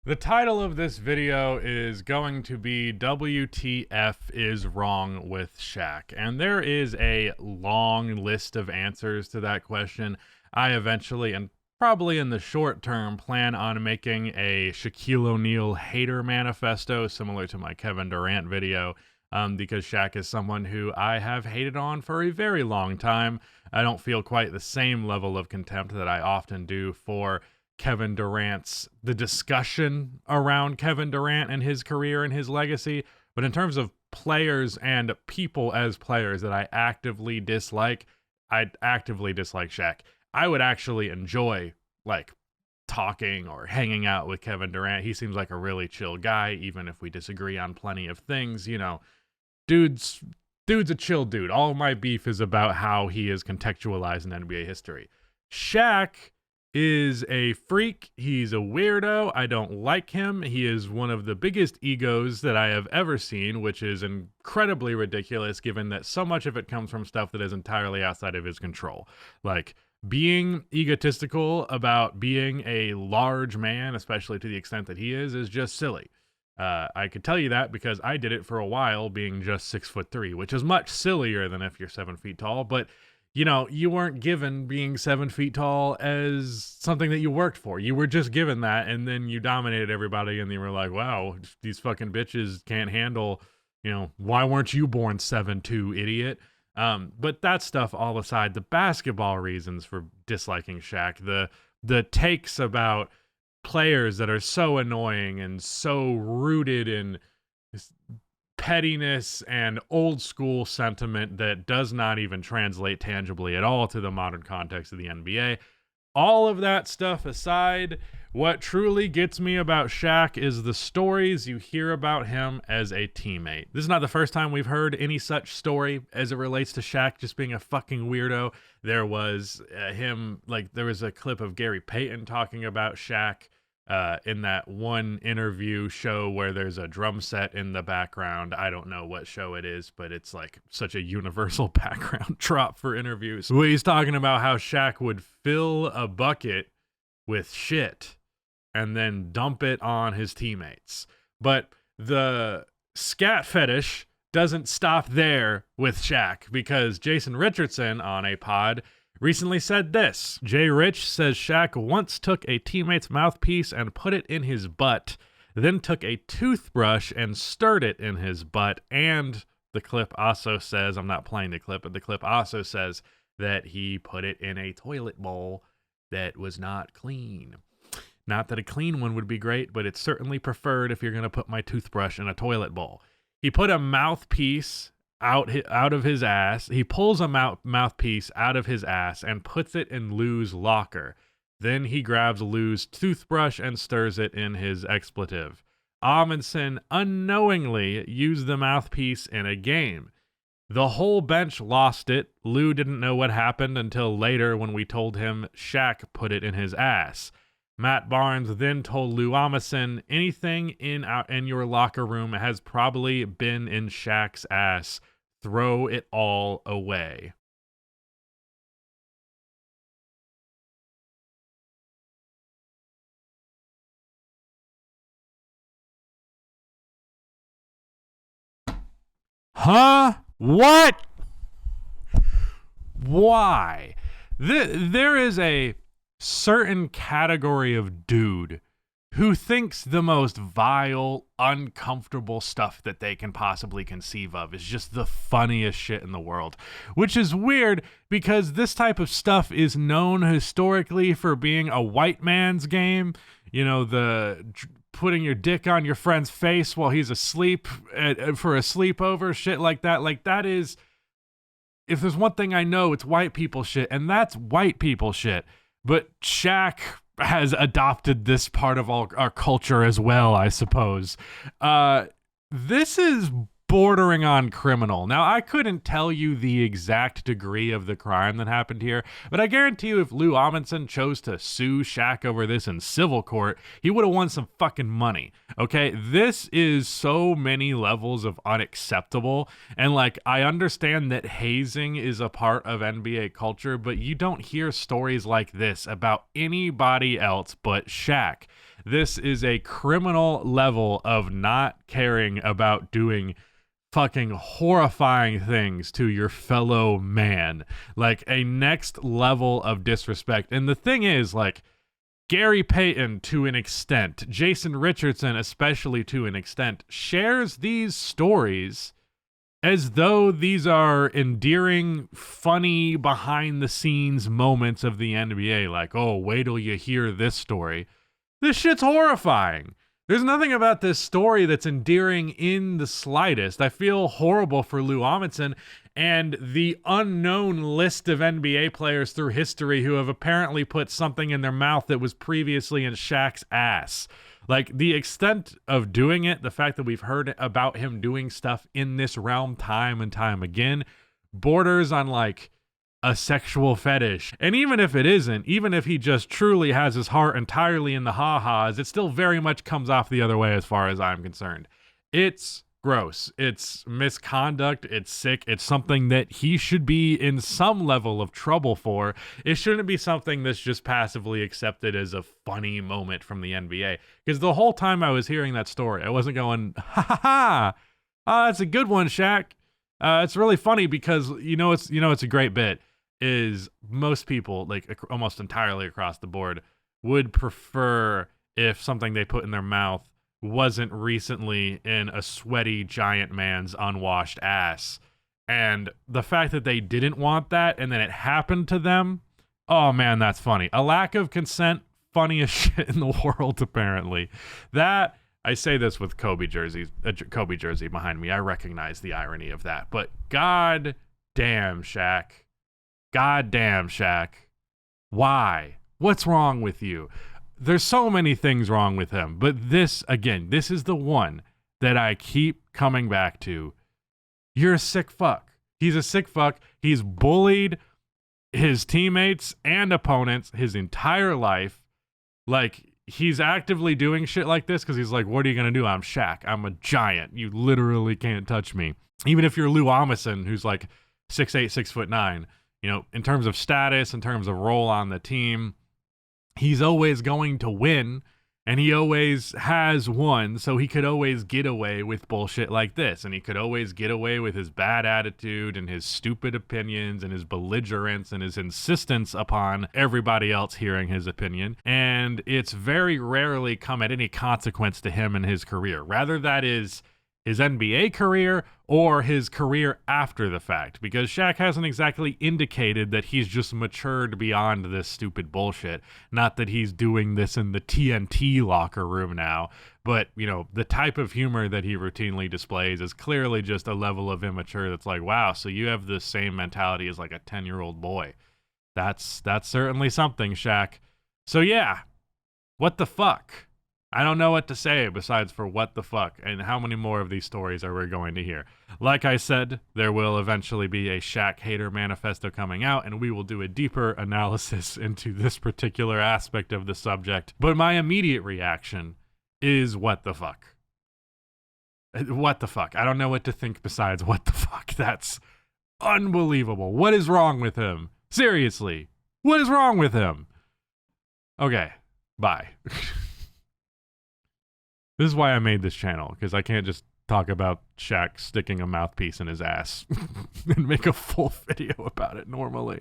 The title of this video is going to be WTF is wrong with Shaq. And there is a long list of answers to that question. I eventually, and probably in the short term, plan on making a Shaquille O'Neal hater manifesto similar to my Kevin Durant video. Because Shaq is someone who I have hated on for a very long time. I don't feel quite the same level of contempt that I often do for Kevin Durant's, the discussion around Kevin Durant and his career and his legacy. But in terms of players and people as players that I actively dislike Shaq. I would actually enjoy talking or hanging out with Kevin Durant. He seems like a really chill guy, even if we disagree on plenty of things. You know, dude's a chill dude. All my beef is about how he is contextualized in NBA history. Shaq is a freak. He's a weirdo. I don't like him. He is one of the biggest egos that I have ever seen, which is incredibly ridiculous given that so much of it comes from stuff that is entirely outside of his control. Like being egotistical about being a large man, especially to the extent that he is just silly. I could tell you that because I did it for a while being just 6'3", which is much sillier than if you're 7 feet tall, but you know, you weren't given being 7 feet tall as something that you worked for. You were just given that, and then you dominated everybody, and you were like, wow, these fucking bitches can't handle, you know, why weren't you born 7'2", idiot? But that stuff all aside, the basketball reasons for disliking Shaq, the takes about players that are so annoying and so rooted in pettiness and old school sentiment that does not even translate tangibly at all to the modern context of the NBA. All of that stuff aside, what truly gets me about Shaq is the stories you hear about him as a teammate. This is not the first time we've heard any such story as it relates to Shaq just being a fucking weirdo. There was there was a clip of Gary Payton talking about Shaq in that one interview show where there's a drum set in the background. I don't know what show it is, but it's like such a universal background drop for interviews. Where he's talking about how Shaq would fill a bucket with shit and then dump it on his teammates. But the scat fetish doesn't stop there with Shaq, because Jason Richardson on a pod recently said this. Jay Rich says Shaq once took a teammate's mouthpiece and put it in his butt, then took a toothbrush and stirred it in his butt. And the clip also says, I'm not playing the clip, but the clip also says that he put it in a toilet bowl that was not clean. Not that a clean one would be great, but it's certainly preferred if you're going to put my toothbrush in a toilet bowl. He put a mouthpiece out of his ass. He pulls a mouthpiece out of his ass and puts it in Lou's locker. Then he grabs Lou's toothbrush and stirs it in his expletive. Amundsen unknowingly used the mouthpiece in a game. The whole bench lost it. Lou didn't know what happened until later when we told him Shaq put it in his ass. Matt Barnes then told Lou Amundsen, anything in your locker room has probably been in Shaq's ass. Throw it all away. Huh? What? Why? There is a certain category of dude who thinks the most vile, uncomfortable stuff that they can possibly conceive of is just the funniest shit in the world. Which is weird because this type of stuff is known historically for being a white man's game. You know, the putting your dick on your friend's face while he's asleep for a sleepover, shit like that. Like, that is, if there's one thing I know, it's white people shit, and that's white people shit. But Shaq has adopted this part of our culture as well, I suppose. This is bordering on criminal. Now, I couldn't tell you the exact degree of the crime that happened here, but I guarantee you if Lou Amundsen chose to sue Shaq over this in civil court, he would have won some fucking money, okay? This is so many levels of unacceptable, and I understand that hazing is a part of NBA culture, but you don't hear stories like this about anybody else but Shaq. This is a criminal level of not caring about doing fucking horrifying things to your fellow man. Like a next level of disrespect. And the thing is, like, Gary Payton to an extent, Jason Richardson especially to an extent, shares these stories as though these are endearing, funny, behind-the-scenes moments of the NBA. Like, oh, wait till you hear this story. This shit's horrifying. There's nothing about this story that's endearing in the slightest. I feel horrible for Lou Amundsen and the unknown list of NBA players through history who have apparently put something in their mouth that was previously in Shaq's ass. Like, the extent of doing it, the fact that we've heard about him doing stuff in this realm time and time again, borders on, like, a sexual fetish. And even if it isn't, even if he just truly has his heart entirely in the ha-has, it still very much comes off the other way as far as I'm concerned. It's gross. It's misconduct. It's sick. It's something that he should be in some level of trouble for. It shouldn't be something that's just passively accepted as a funny moment from the NBA. Because the whole time I was hearing that story, I wasn't going, ha ha ha, that's a good one, Shaq. It's really funny because it's a great bit. Is most people, like almost entirely across the board, would prefer if something they put in their mouth wasn't recently in a sweaty giant man's unwashed ass. And the fact that they didn't want that and then it happened to them, oh man, that's funny. A lack of consent, funniest shit in the world, apparently. That, I say this with Kobe jersey behind me. I recognize the irony of that. But god damn, Shaq. God damn, Shaq. Why? What's wrong with you? There's so many things wrong with him, but this is the one that I keep coming back to. You're a sick fuck. He's a sick fuck. He's bullied his teammates and opponents his entire life. Like, he's actively doing shit like this because he's like, what are you going to do? I'm Shaq. I'm a giant. You literally can't touch me. Even if you're Lou Amundsen, who's like 6'8", 6'9", in terms of status, in terms of role on the team, he's always going to win, and he always has won, so he could always get away with bullshit like this, and he could always get away with his bad attitude and his stupid opinions and his belligerence and his insistence upon everybody else hearing his opinion, and it's very rarely come at any consequence to him in his career. Rather, that is his NBA career or his career after the fact, because Shaq hasn't exactly indicated that he's just matured beyond this stupid bullshit. Not that he's doing this in the TNT locker room now, but, the type of humor that he routinely displays is clearly just a level of immature that's like, wow, so you have the same mentality as like a 10-year-old boy. That's certainly something, Shaq. So yeah, what the fuck? I don't know what to say besides for what the fuck, and how many more of these stories are we going to hear? Like I said, there will eventually be a Shaq hater manifesto coming out, and we will do a deeper analysis into this particular aspect of the subject. But my immediate reaction is what the fuck? What the fuck? I don't know what to think besides what the fuck. That's unbelievable. What is wrong with him? Seriously, what is wrong with him? Okay, bye. This is why I made this channel, because I can't just talk about Shaq sticking a mouthpiece in his ass and make a full video about it normally.